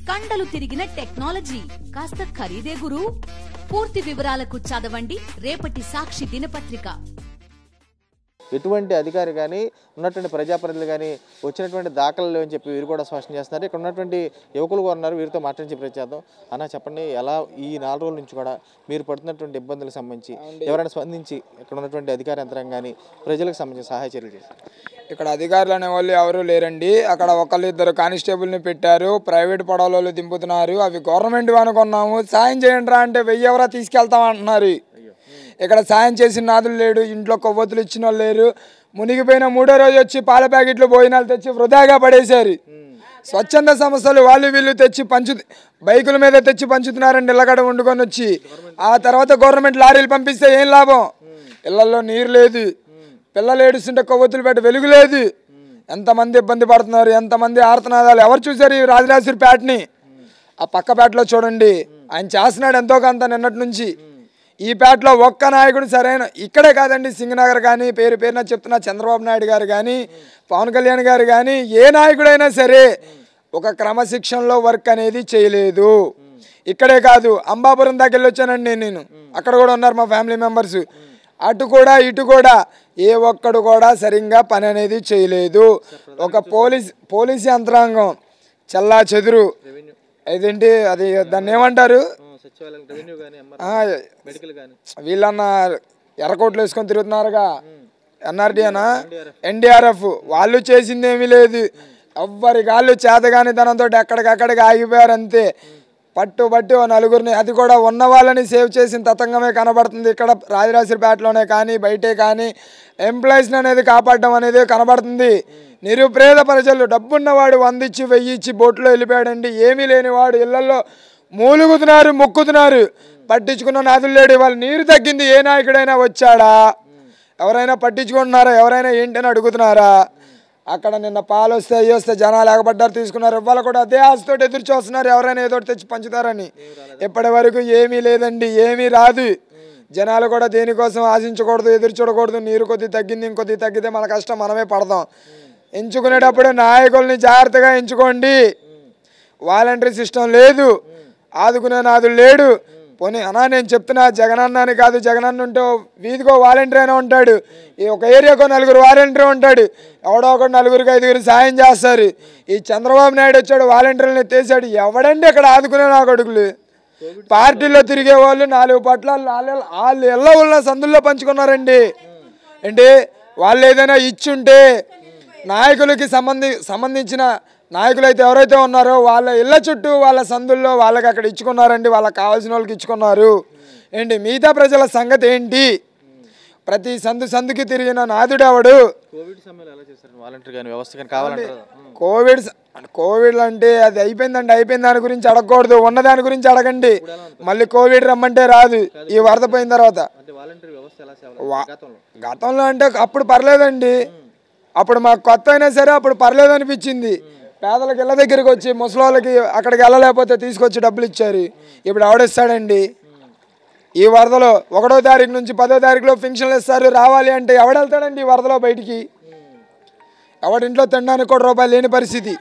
కండలు తిరిగిన టెక్నాలజీ కాస్త ఖరీదే గురు. పూర్తి వివరాలకు చదవండి రేపటి సాక్షి దినపత్రిక. ఎటువంటి అధికారి కానీ ఉన్నటువంటి ప్రజాప్రతినిధులు కానీ వచ్చినటువంటి దాఖలు అని చెప్పి వీరు కూడా స్పష్టం చేస్తున్నారు. ఇక్కడ ఉన్నటువంటి యువకులు కూడా ఉన్నారు, వీరితో మాట్లాడి ప్రయత్నిద్దాం. అన్న చెప్పండి, ఎలా ఈ 4 రోజుల నుంచి కూడా మీరు పడుతున్నటువంటి ఇబ్బందులకు సంబంధించి ఎవరైనా స్పందించి ఇక్కడ ఉన్నటువంటి అధికార యంత్రం కానీ ప్రజలకు సంబంధించి సహాయ చర్యలు చేశారు? ఇక్కడ అధికారులు అనే వాళ్ళు ఎవరూ లేరండి. అక్కడ 1-2 కానిస్టేబుల్ని పెట్టారు, ప్రైవేట్ పడవలలో దింపుతున్నారు. అవి గవర్నమెంట్ అనుకున్నాము, సాయం చేయండి రా అంటే 1000 ఎవరా తీసుకెళ్తామంటున్నారు. ఇక్కడ సాయం చేసిన నాదులు లేడు, ఇంట్లో కొవ్వొత్తులు ఇచ్చిన వాళ్ళు లేరు. మునిగిపోయిన 3వ రోజు వచ్చి పాల ప్యాకెట్లు భోజనాలు తెచ్చి వృధాగా పడేశారు. స్వచ్ఛంద సంస్థలు వాళ్ళు వీళ్ళు తెచ్చి బైకుల మీద తెచ్చి పంచుతున్నారండి, ఇళ్ళగడ వండుకొని వచ్చి. ఆ తర్వాత గవర్నమెంట్ లారీలు పంపిస్తే ఏం లాభం? ఇళ్లలో నీరు లేదు, పిల్లలు ఏడుస్తుంటే కొవ్వొత్తులు పెట్ట వెలుగు లేదు. ఎంతమంది ఇబ్బంది పడుతున్నారు, ఎంతమంది ఆర్తనాదాలు. ఎవరు చూసారు ఈ రాజరాజేశ్వరి పేటని? ఆ పక్క పేటలో చూడండి, ఆయన చేస్తున్నాడు ఎంతో కొంత నిన్నటి నుంచి. ఈ పేటలో ఒక్క నాయకుడు సరైన, ఇక్కడే కాదండి, సింగనగర్ కానీ పేరున చెప్తున్నా, చంద్రబాబు నాయుడు గారు కానీ పవన్ కళ్యాణ్ గారు కానీ ఏ నాయకుడైనా సరే ఒక క్రమశిక్షణలో వర్క్ అనేది చేయలేదు. ఇక్కడే కాదు, అంబాపురం దాకా వెళ్ళొచ్చానండి నేను, అక్కడ కూడా ఉన్నారు మా ఫ్యామిలీ మెంబర్స్. అటు కూడా ఇటు కూడా ఏ ఒక్కడు కూడా సరిగ్గా పని అనేది చేయలేదు. ఒక పోలీస్ యంత్రాంగం చల్లా చెదురు, అదేంటి అది దాన్ని ఏమంటారు, వీళ్ళన్న ఎర్రకోట్లు వేసుకొని తిరుగుతున్నారుగా, ఎన్ఆర్డి అనా NDRF, వాళ్ళు చేసింది ఏమీ లేదు. ఎవ్వరి కాళ్ళు చేతగాని ధనంతో ఎక్కడికక్కడికి ఆగిపోయారు అంతే. పట్టుబట్టి 4 అది కూడా ఉన్న వాళ్ళని సేవ్ చేసిన తతంగమే కనబడుతుంది. ఇక్కడ రాజరాజేశ్వరిపేటలోనే కానీ బయటే కానీ ఎంప్లాయీస్ని అనేది కాపాడడం అనేది కనబడుతుంది. నిరుపేద ప్రజలు, డబ్బున్నవాడు 100 ఇచ్చి 1000 ఇచ్చి బోట్లో వెళ్ళిపోయాడండి. ఏమీ లేనివాడు ఇళ్లలో మూలుగుతున్నారు, మొక్కుతున్నారు. పట్టించుకున్న నాదులు లేడు. వాళ్ళు నీరు తగ్గింది, ఏ నాయకుడైనా వచ్చాడా? ఎవరైనా పట్టించుకుంటున్నారా? ఎవరైనా ఏంటని అడుగుతున్నారా? అక్కడ నిన్న పాలు వస్తే అయ్యి వస్తే జనాలు ఎగబడ్డారు, తీసుకున్నారు. ఇవాళ కూడా అదే ఆశతో ఎదురు చూస్తున్నారు, ఎవరైనా ఏదో తెచ్చి పంచుతారని. ఇప్పటి వరకు ఏమీ లేదండి, ఏమీ రాదు. జనాలు కూడా దేనికోసం ఆశించకూడదు, ఎదురు చూడకూడదు. నీరు కొద్ది తగ్గింది, ఇంకొద్ది తగ్గితే మన కష్టం మనమే పడదాం. ఎంచుకునేటప్పుడు నాయకుల్ని జాగ్రత్తగా ఎంచుకోండి. వాలంటరీ సిస్టమ్ లేదు, ఆదుకునే నాదులు లేడు. పోనీ అన్నా నేను చెప్తున్నా, జగనన్న అని కాదు, జగనన్న ఉంటే వీధికో వాలంటీర్ అయినా ఉంటాడు, ఒక ఏరియాకో 4 వాలంటీర్ ఉంటాడు. ఎవడో ఒకటి 4-5 సాయం చేస్తారు. ఈ చంద్రబాబు నాయుడు వచ్చాడు, వాలంటీర్లను ఎత్తేసాడు. ఎవడండి ఇక్కడ ఆదుకునే నా కొడుకులు? పార్టీలో తిరిగే వాళ్ళు 4 పట్ల వాళ్ళు ఎల్ల ఉన్న సందుల్లో పంచుకున్నారండి. అంటే వాళ్ళు ఏదైనా ఇచ్చుంటే నాయకులకి సంబంధించిన నాయకులు అయితే ఎవరైతే ఉన్నారో వాళ్ళ ఇళ్ళ చుట్టూ వాళ్ళ సందుల్లో వాళ్ళకి అక్కడ ఇచ్చుకున్నారండి, వాళ్ళకి కావాల్సిన వాళ్ళకి ఇచ్చుకున్నారు. ఏంటి మిగతా ప్రజల సంగతి ఏంటి? ప్రతి సందుకి తిరిగిన నాదుడు ఎవడు? కోవిడ్ అంటే అది అయిపోయిందండి, అయిపోయిన దాని గురించి అడగకూడదు, ఉన్న దాని గురించి అడగండి. మళ్ళీ కోవిడ్ రమ్మంటే రాదు ఈ వరద పోయిన తర్వాత. గతంలో అంటే అప్పుడు పర్లేదండి, అప్పుడు మాకు కొత్త అయినా సరే అప్పుడు పర్లేదు అనిపించింది. పేదలకు ఇళ్ళ దగ్గరికి వచ్చి ముసలోళ్ళకి అక్కడికి వెళ్ళలేకపోతే తీసుకొచ్చి డబ్బులు ఇచ్చారు. ఇప్పుడు ఎవడిస్తాడండి? ఈ వరదలో 1వ తారీఖు నుంచి 10వ తారీఖులో పెన్షన్లు ఇస్తారు, రావాలి అంటే ఎవడెళ్తాడండి ఈ వరదలో బయటికి? ఎవడింట్లో తినడానికి కూడా రూపాయలు లేని పరిస్థితి.